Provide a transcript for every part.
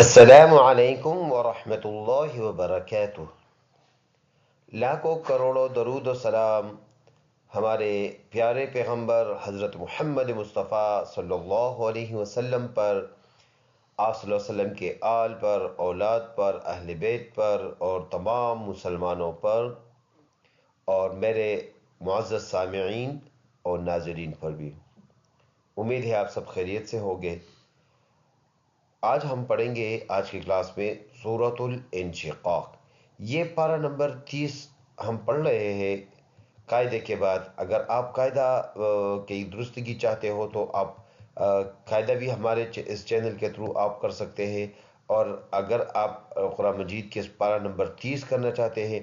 السلام علیکم ورحمۃ اللہ وبرکاتہ۔ لاکھوں کروڑوں درود و سلام ہمارے پیارے پیغمبر حضرت محمد مصطفیٰ صلی اللہ علیہ وسلم پر، آپ صلی اللہ علیہ وسلم کے آل پر، اولاد پر، اہل بیت پر اور تمام مسلمانوں پر، اور میرے معزز سامعین اور ناظرین پر بھی۔ امید ہے آپ سب خیریت سے ہوگے۔ آج ہم پڑھیں گے آج کی کلاس میں سورۃ الانشقاق۔ یہ پارہ نمبر 30 ہم پڑھ رہے ہیں قاعدے کے بعد۔ اگر آپ قاعدہ کی درستگی چاہتے ہو تو آپ قاعدہ بھی ہمارے اس چینل کے تھرو آپ کر سکتے ہیں، اور اگر آپ قرآن مجید کے پارہ نمبر 30 کرنا چاہتے ہیں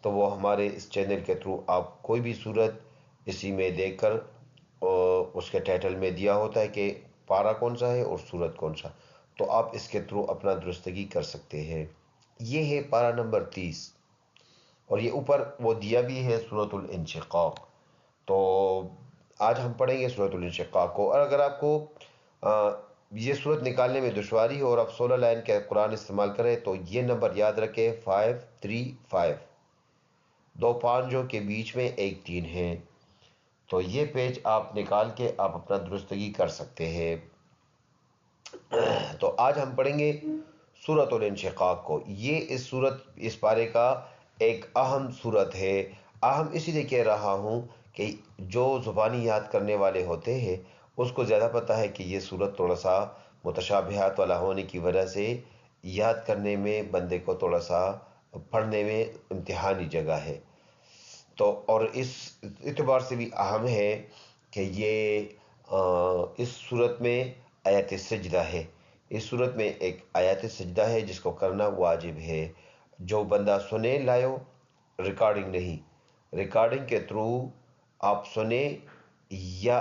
تو وہ ہمارے اس چینل کے تھرو آپ کوئی بھی صورت اسی میں دیکھ کر اس کے ٹائٹل میں دیا ہوتا ہے کہ پارہ کون سا ہے اور صورت کون سا، تو آپ اس کے تھرو اپنا درستگی کر سکتے ہیں۔ یہ ہے پارہ نمبر 30، اور یہ اوپر وہ دیا بھی ہے سورۃ الانشقاق۔ تو آج ہم پڑھیں گے سورۃ الانشقاق کو، اور اگر آپ کو یہ صورت نکالنے میں دشواری ہو اور آپ 16 لائن کے قرآن استعمال کریں تو یہ نمبر یاد رکھیں 535، دو پانچوں کے بیچ میں ایک 3 ہے، تو یہ پیج آپ نکال کے آپ اپنا درستگی کر سکتے ہیں۔ تو آج ہم پڑھیں گے سورۃ الانشقاق کو۔ یہ اس پارے کا ایک اہم سورت ہے۔ اہم اسی لیے کہہ رہا ہوں کہ جو زبانی یاد کرنے والے ہوتے ہیں اس کو زیادہ پتہ ہے کہ یہ سورت تھوڑا سا متشابہات والا ہونے کی وجہ سے یاد کرنے میں بندے کو تھوڑا سا پڑھنے میں امتحانی جگہ ہے، تو اور اس اعتبار سے بھی اہم ہے کہ یہ اس صورت میں آیت سجدہ ہے۔ اس صورت میں ایک آیت سجدہ ہے جس کو کرنا واجب ہے۔ جو بندہ سنے لائیو، ریکارڈنگ نہیں، ریکارڈنگ کے تھرو آپ سنیں یا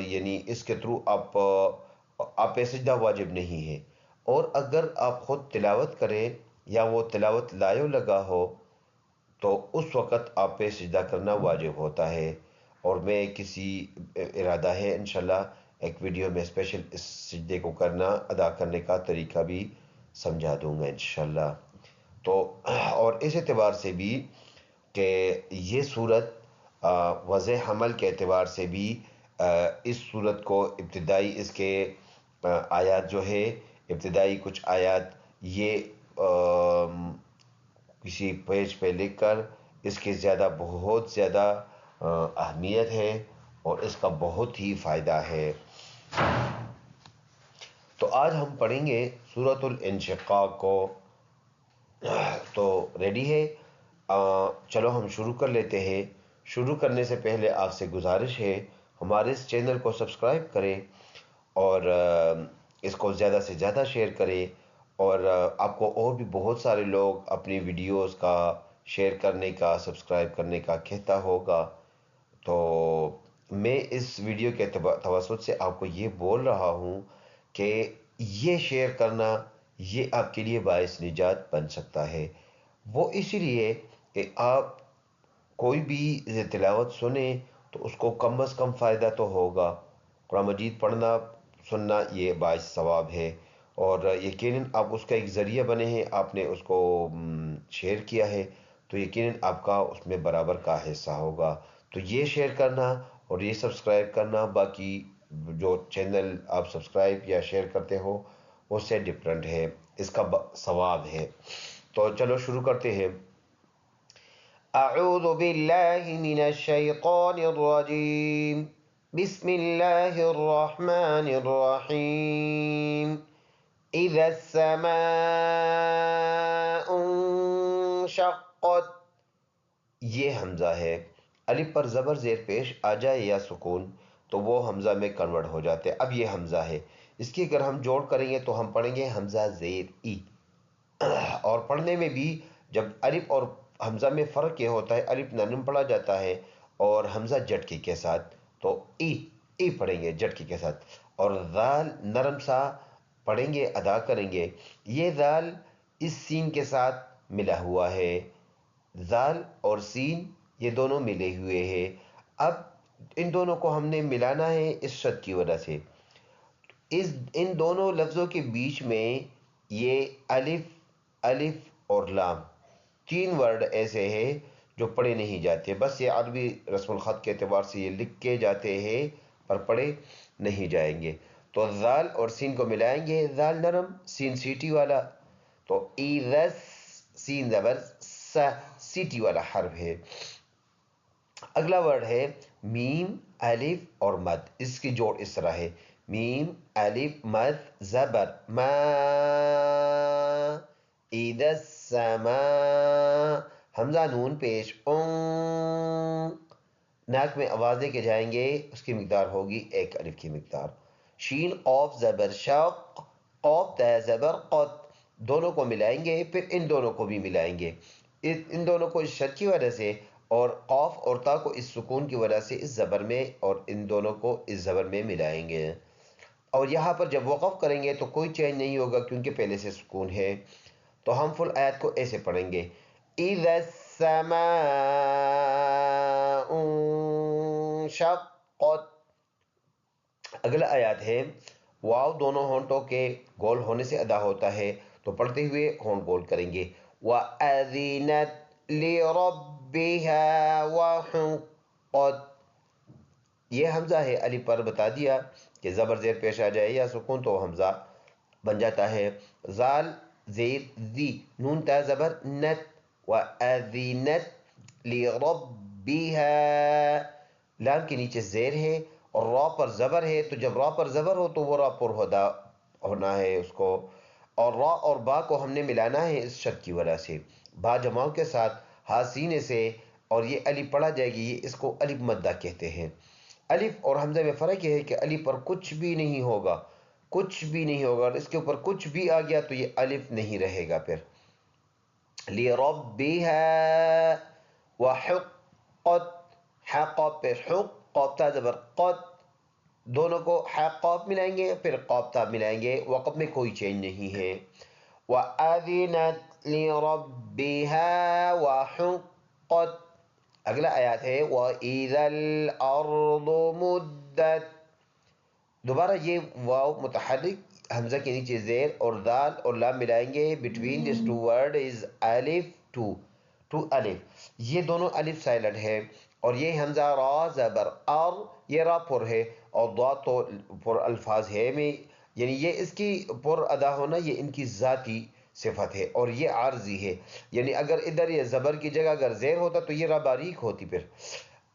یعنی اس کے تھرو آپ سجدہ واجب نہیں ہے، اور اگر آپ خود تلاوت کریں یا وہ تلاوت لائیو لگا ہو تو اس وقت آپ پہ سجدہ کرنا واجب ہوتا ہے۔ اور میں کسی ارادہ ہے انشاءاللہ ایک ویڈیو میں اسپیشل اس سجدے کو ادا کرنے کا طریقہ بھی سمجھا دوں گا انشاءاللہ۔ تو اور اس اعتبار سے بھی کہ یہ صورت وضع حمل کے اعتبار سے بھی اس صورت کو ابتدائی اس کے آیات جو ہے، ابتدائی کچھ آیات یہ کسی پیج پہ لکھ کر اس کے بہت زیادہ اہمیت ہے اور اس کا بہت ہی فائدہ ہے۔ تو آج ہم پڑھیں گے سورۃ الانشقاق کو۔ تو ریڈی ہے؟ چلو ہم شروع کر لیتے ہیں۔ شروع کرنے سے پہلے آپ سے گزارش ہے ہمارے اس چینل کو سبسکرائب کریں اور اس کو زیادہ سے زیادہ شیئر کریں، اور آپ کو اور بھی بہت سارے لوگ اپنی ویڈیوز کا شیئر کرنے کا، سبسکرائب کرنے کا کہتا ہوگا۔ تو میں اس ویڈیو کے توسط سے آپ کو یہ بول رہا ہوں کہ یہ شیئر کرنا یہ آپ کے لیے باعث نجات بن سکتا ہے۔ وہ اسی لیے کہ آپ کوئی بھی تلاوت سنیں تو اس کو کم از کم فائدہ تو ہوگا۔ قرآن مجید پڑھنا سننا یہ باعث ثواب ہے، اور یقیناً آپ اس کا ایک ذریعہ بنے ہیں، آپ نے اس کو شیئر کیا ہے تو یقیناً آپ کا اس میں برابر کا حصہ ہوگا۔ تو یہ شیئر کرنا اور یہ سبسکرائب کرنا باقی جو چینل آپ سبسکرائب یا شیئر کرتے ہو اس سے ڈفرنٹ ہے، اس کا ثواب ہے۔ تو چلو شروع کرتے ہیں۔ اعوذ باللہ من الشیطان الرجیم، بسم اللہ الرحمن الرحیم۔ اذا السماء انشقت، یہ حمزہ ہے، الف پر زبر زیر پیش آ جائے یا سکون تو وہ حمزہ میں کنورٹ ہو جاتے ہیں۔ اب یہ حمزہ ہے، اس کی اگر ہم جوڑ کریں گے تو ہم پڑھیں گے حمزہ زیر ای، اور پڑھنے میں بھی جب الف اور حمزہ میں فرق یہ ہوتا ہے، الف نرم پڑھا جاتا ہے اور حمزہ جھٹکے کے ساتھ، تو ای پڑھیں گے جھٹکے کے ساتھ، اور ذال نرم سا پڑھیں گے، ادا کریں گے۔ یہ ذال اس سین کے ساتھ ملا ہوا ہے، ذال اور سین یہ دونوں ملے ہوئے ہیں۔ اب ان دونوں کو ہم نے ملانا ہے اس شد کی وجہ سے، ان دونوں لفظوں کے بیچ میں یہ الف الف اور لام تین ورڈ ایسے ہیں جو پڑھے نہیں جاتے، بس یہ عربی رسم الخط کے اعتبار سے یہ لکھ کے جاتے ہیں پر پڑھے نہیں جائیں گے۔ تو ذال اور سین کو ملائیں گے، ذال نرم سین سیٹی والا، تو ایذس سین زبر سا سیٹی والا حرف ہے۔ اگلا ورڈ ہے میم الف اور مد، اس کی جوڑ اس طرح ہے میم الف مد زبر ما، اذا السماء، حمزہ نون پیش اون، ناک میں آوازیں کے جائیں گے، اس کی مقدار ہوگی ایک الف کی مقدار۔ شین قاف زبر شق، قاف تا زبر قط، دونوں کو ملائیں گے، پھر ان دونوں کو بھی ملائیں گے، ان دونوں کو اس شد کی وجہ سے اور قاف اور تا کو اس سکون کی وجہ سے اس زبر میں، اور ان دونوں کو اس زبر میں ملائیں گے۔ اور یہاں پر جب وقف کریں گے تو کوئی چینج نہیں ہوگا کیونکہ پہلے سے سکون ہے۔ تو ہم فل آیت کو ایسے پڑھیں گے اِذَا السَّمَاءُ انشقت۔ اگلا آیات ہے واو دونوں ہونٹوں کے گول ہونے سے ادا ہوتا ہے، تو پڑھتے ہوئے ہونٹ گول کریں گے وَأَذِنَتْ لِرَبِّهَا وَحُقَّتْ۔ یہ حمزہ ہے، علی پر بتا دیا کہ زبر زیر پیش آ جائے یا سکون تو حمزہ بن جاتا ہے۔ زال زیر زی، نون تا زبر نت، وَأَذِنَتْ لِرَبِّهَا، لام کے نیچے زیر ہے اور را پر زبر ہے، تو جب را پر زبر ہو تو وہ را پر ہدا ہونا ہے اس کو، اور را اور با کو ہم نے ملانا ہے اس شد کی وجہ سے، با جماؤں کے ساتھ ہا سینے سے، اور یہ الف پڑھا جائے گی، یہ اس کو الف مدہ کہتے ہیں۔ الف اور حمزہ میں فرق یہ ہے کہ الف پر کچھ بھی نہیں ہوگا، کچھ بھی نہیں ہوگا، اور اس کے اوپر کچھ بھی آ گیا تو یہ الف نہیں رہے گا۔ پھر لِرَبِّهَا وَحُقَّتْ، حق پہ حق، قاف تا زبر قط، دونوں کو حق قاف ملائیں گے پھر قاف تا ملائیں گے، وقف میں کوئی چینج نہیں ہے۔ وَأَذِنَتْ لِرَبِّهَا وَحُقَّتْ۔ اگلا آیات ہے وَإِذَا الْأَرْضُ مُدَّتْ۔ دوبارہ یہ واو متحرک، حمزہ کے نیچے زیر اور دال اور لام ملائیں گے، between this two word is الف ٹو الف، یہ دونوں الف سائلنٹ ہے، اور یہ حمزہ را زبر ار، یہ را پر ہے، اور ضا تو پر الفاظ ہے میں، یعنی یہ اس کی پر ادا ہونا یہ ان کی ذاتی صفت ہے، اور یہ عارضی ہے، یعنی اگر ادھر یہ زبر کی جگہ اگر زیر ہوتا تو یہ را باریک ہوتی، پھر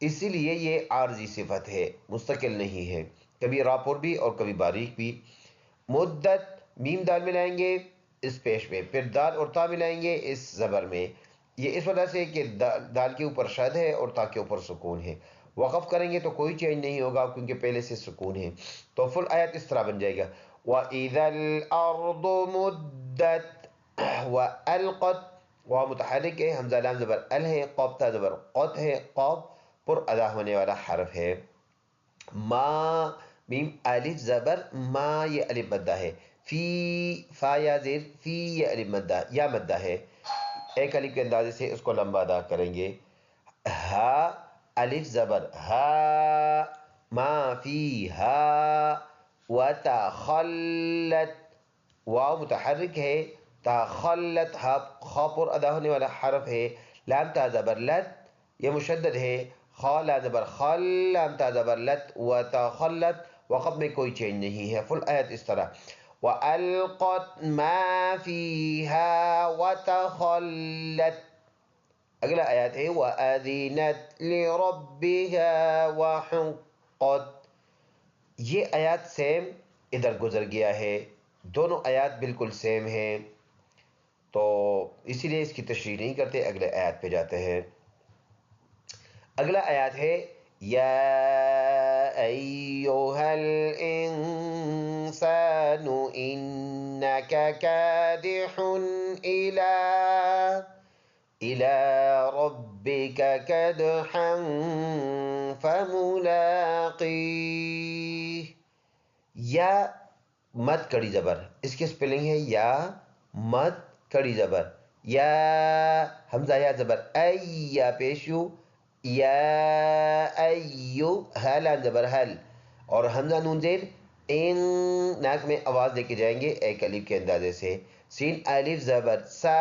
اسی لیے یہ عارضی صفت ہے، مستقل نہیں ہے، کبھی را پر بھی اور کبھی باریک بھی۔ مدت میم دال ملائیں گے اس پیش میں، پھر دال اور تا ملائیں گے اس زبر میں، یہ اس وجہ سے کہ دال کے اوپر شد ہے اور تا کے اوپر سکون ہے، وقف کریں گے تو کوئی چینج نہیں ہوگا کیونکہ پہلے سے سکون ہے۔ تو فل آیت اس طرح بن جائے گا وَإِذَا الْأَرْضُ مُدَّتْ وَأَلْقَتْ، واو متحرک ہے، حمزہ لام زبر ال ہے، قاف تا زبر قط ہے، قاف پر ادا ہونے والا حرف ہے۔ ما میم الف زبر ما، یہ الف مدہ ہے، فی فا یا زیر فی، یہ الف مدہ یا مدہ ہے، ایک الف کے اندازے سے اس کو لمبا ادا کریں گے۔ ہا الف زبر ہا، ما فی ہا، وتخلت، واو متحرک ہے، تخلت ہا خا پر ادا ہونے والا حرف ہے، لام تا زبر لت، یہ مشدد ہے، خا لا زبر خل، لام تا زبر لت، وتخلت، وقف میں کوئی چینج نہیں ہے۔ فل آیت اس طرح وَأَلْقَتْ مَا فِيهَا وَتَخَلَّتْ۔ اگلا آیات ہے وَأَذِنَتْ لِرَبِّهَا وَحُقَّتْ۔ یہ آیات سیم ادھر گزر گیا ہے، دونوں آیات بالکل سیم ہیں، تو اسی لیے اس کی تشریح نہیں کرتے، اگلے آیات پہ جاتے ہیں۔ اگلا آیات ہے یا ایھا الانسان انک کادح الی ربک کدحا فملاقیہ۔ یا مد کڑی زبر، اس کی سپیلنگ ہے یا مد کڑی زبر، یا حمزہ یا زبر ای، یا پیشو، یا ایو، حلان زبر حل، اور حمزہ نون زیر ان ناک میں آواز لے کے جائیں گے ایک الف کے اندازے سے. سین الف زبر سا،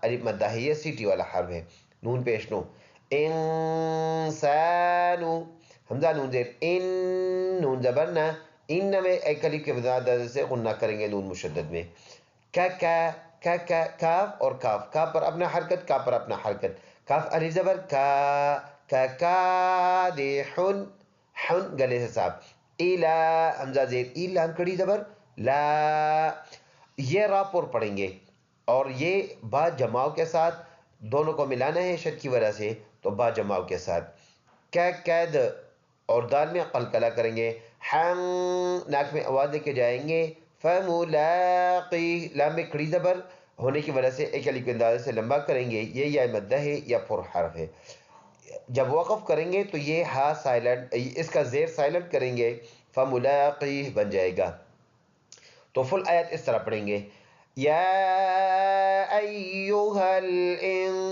الف مدہ ہے، یہ سیٹی والا حرف ہے. نون پیش نو. انسانو، حمزہ نون زیر ان، نون زبر نا، ان میں ایک الف کے اندازے سے غنہ کریں گے نون مشدد میں. کا کاف اور کاف، کاف پر اپنا حرکت، کاف پر اپنا حرکت. کاف الف زبر کا، کادحن، حن گلے سے صاف. الا حمزہ زیر ای، لام کڑی زبر لا. یہ را پر پڑھیں گے اور یہ با جماؤ کے ساتھ، دونوں کو ملانا ہے شد کی وجہ سے، تو با جماؤ کے ساتھ. کد اور دال میں قلقلہ کریں گے. حن ناک میں آواز لے کے جائیں گے. فملاقی، لام میں کھڑی زبر ہونے کی وجہ سے ایک الف کے اندازے سے لمبا کریں گے. یہ یا مدہ ہے یا پر حرف ہے. جب وقف کریں گے تو یہ ہا سائلنٹ، اس کا زیر سائلنٹ کریں گے، فملاقی بن جائے گا. تو فل آیت اس طرح پڑھیں گے. یا ایہا الانسان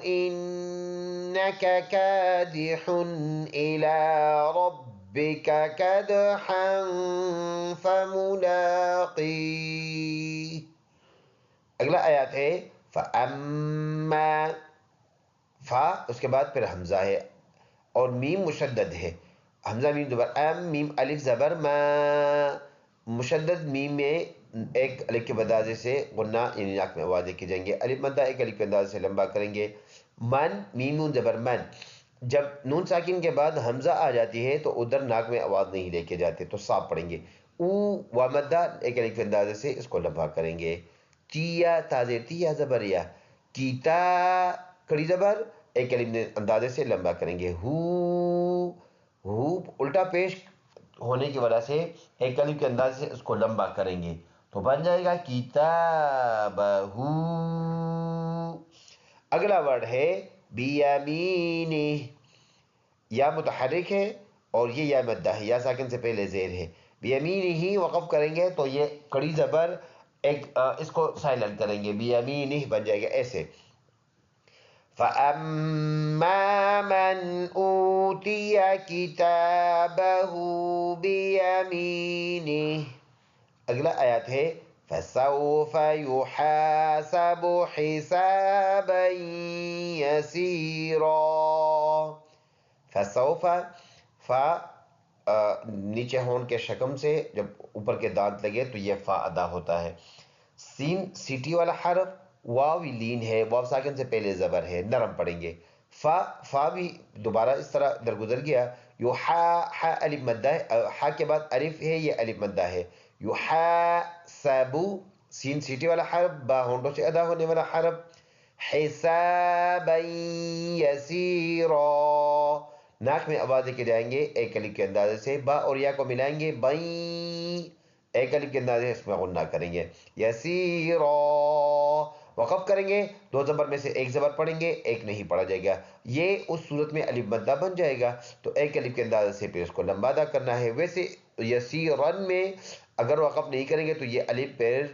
انک کادح الى ربک کدحا فملاقیہ. اگلا آیات ہے فاما، فا اس کے بعد پھر حمزہ ہے اور میم مشدد ہے. حمزہ میم زبر ام، میم الف زبر ما، مشدد میم میں ایک الف کے اندازے سے غنہ یعنی ناک میں آواز لے کے جائیں گے. الف مدہ ایک الف کے اندازے سے لمبا کریں گے. من، میم نون زبر من، جب نون ساکن کے بعد حمزہ آ جاتی ہے تو ادھر ناک میں آواز نہیں لے کے جاتے تو صاف پڑھیں گے. او و مدہ ایک الف کے اندازے سے اس کو لمبا کریں گے. تیا تازیر تیا زبر یا، کیتا کڑی زبر ایک الف اندازے سے لمبا کریں گے. ہو الٹا پیش ہونے کی وجہ سے ایک الف کے اندازے سے اس کو لمبا کریں گے تو بن جائے گا کتابہ. اگلا ورڈ ہے بیامینہ، یا متحرک ہے اور یہ یا مدہ ہے، یا ساکن سے پہلے زیر ہے. بیامینہ ہی وقف کریں گے تو یہ کڑی زبر ایک اس کو سائلنٹ کریں گے، بیامینہ بن جائے گا ایسے. فَأَمَّا مَنْ أُوتِيَ كِتَابَهُ بِيَمِينِهِ. اگلا آیات ہے فَسَوْفَ يُحَاسَبُ حِسَابًا يَسِيرًا. فَسَوْفَ، فا نیچے ہون کے شکم سے جب اوپر کے دانت لگے تو یہ فا ادا ہوتا ہے. سین سیٹی والا حرف، واو لین ہے، واو ساکن سے پہلے زبر ہے، نرم پڑیں گے. فا بھی دوبارہ اس طرح درگزر گیا. یو ہا الف مدہ ہے، ہا کے بعد الف ہے، یہ الف مدہ ہے. یو سابو، سین سیٹی والا حرف، با ہونٹوں سے ادا ہونے والا حرف. حسابا یسیرا، ناک میں آواز لے کے جائیں گے ایک الف کے اندازے سے، با اور یا کو ملائیں گے، بائیں ایک الف کے اندازے اس میں غنہ کریں گے. یسیرا وقف کریں گے، دو زبر میں سے ایک زبر پڑھیں گے، ایک نہیں پڑھا جائے گا. یہ اس صورت میں الف مدہ بن جائے گا تو ایک الف کے اندازے سے پھر اس کو لمبا ادا کرنا ہے. ویسے یسیرن میں اگر وقف نہیں کریں گے تو یہ الف پھر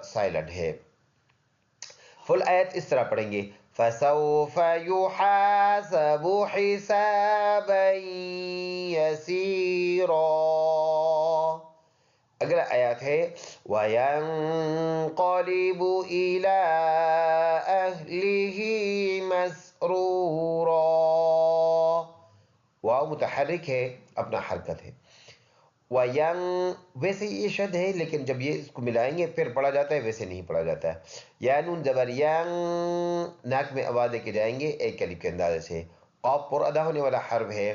سائلنٹ ہے. فل آیت اس طرح پڑھیں گے فَسَوْفَ يُحَاسَبُ حِسَابًا يَسِيرًا. اگلا آیات ہے وَيَنْقَلِبُ إِلَىٰ أَهْلِهِ مَسْرُورًا. واو متحرک ہے، اپنا حرکت ہے. ویسے یہ شد ہے لیکن جب یہ اس کو ملائیں گے پھر پڑھا جاتا ہے، ویسے نہیں پڑھا جاتا ہے. یا نون زبر ین، ناک میں آواز لے کے جائیں گے ایک الف کے اندازے سے. قاف پر ادا ہونے والا حرف ہے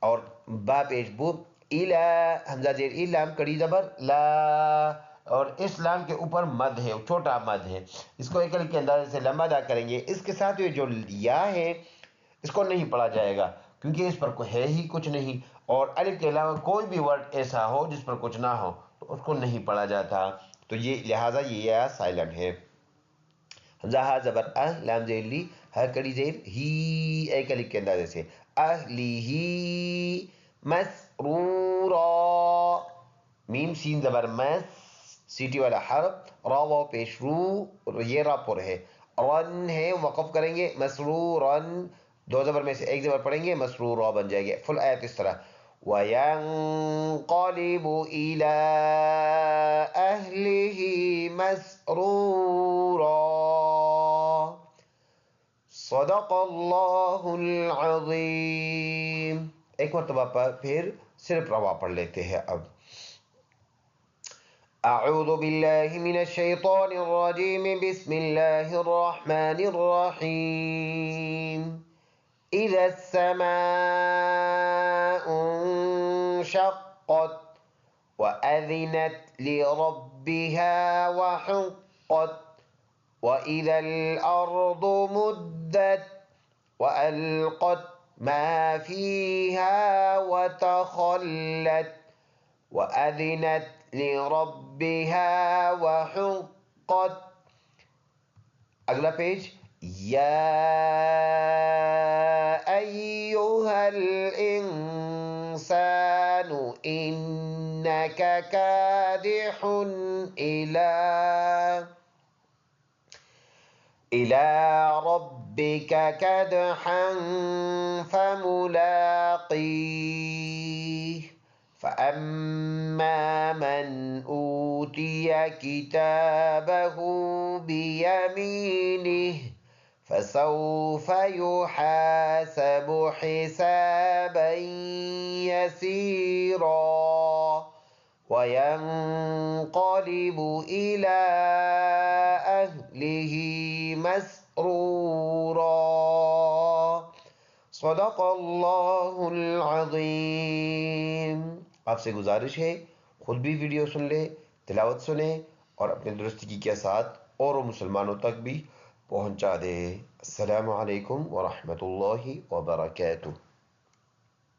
اور با پیش بو. الا حمزہ زیر ای، لام کڑی زبر لا، اور اس لام کے اوپر مد ہے، چھوٹا مد ہے، اس کو ایک الف کے اندازے سے لمبا ادا کریں گے. اس کے ساتھ یہ جو یا ہے اس کو نہیں پڑھا جائے گا کیونکہ اس پر کوئی ہے ہی کچھ نہیں، اور الف کے علاوہ کوئی بھی ورڈ ایسا ہو جس پر کچھ نہ ہو تو اس کو نہیں پڑھا جاتا، تو یہ لہٰذا یہ یا سائلنٹ ہے. حمزہ ہا زبر لام زیر لی، ہر کڑی زیر ہی ایک الف کے اندازے سے. اہلیہ مسرورا، میم سین زبر مس، سیٹی والا حرف، را واو پیش رو، یہ را پر ہے. رن ہے، وقف کریں گے مسرورن، دو زبر میں سے ایک زبر پڑھیں گے، مسرورا بن جائے گا. فل آیت اس طرح وَيَنْقَلِبُ إِلَىٰ أَهْلِهِ مَسْرُورًا۔ صدق اللہ العظیم۔ ایک مرتبہ پر پھر صرف روا پڑھ لیتے ہیں اب۔ اعوذ باللہ من الشیطان الرجیم، بسم اللہ الرحمن الرحیم۔ اذا السماء انشقت وأذنت لربها وحقت وإذا الأرض مدت وألقت ما فيها وتخلت وأذنت لربها وحقت۔ اگلا پیج، یا أيها الإنسان إنك كادح إلى ربك كدحا فملاقيه فأما من أوتي كتابه بيمينه فسوف يحاسب حسابا يسيرا وينقلب إلى أهله مسرورا۔ صدق اللہ العظیم۔ آپ سے گزارش ہے خود بھی ویڈیو سن لیں، تلاوت سنیں اور اپنے درستگی کے ساتھ اور مسلمانوں تک بھی پہنچا دیں۔ السلام علیکم ورحمۃ اللہ وبرکاتہ۔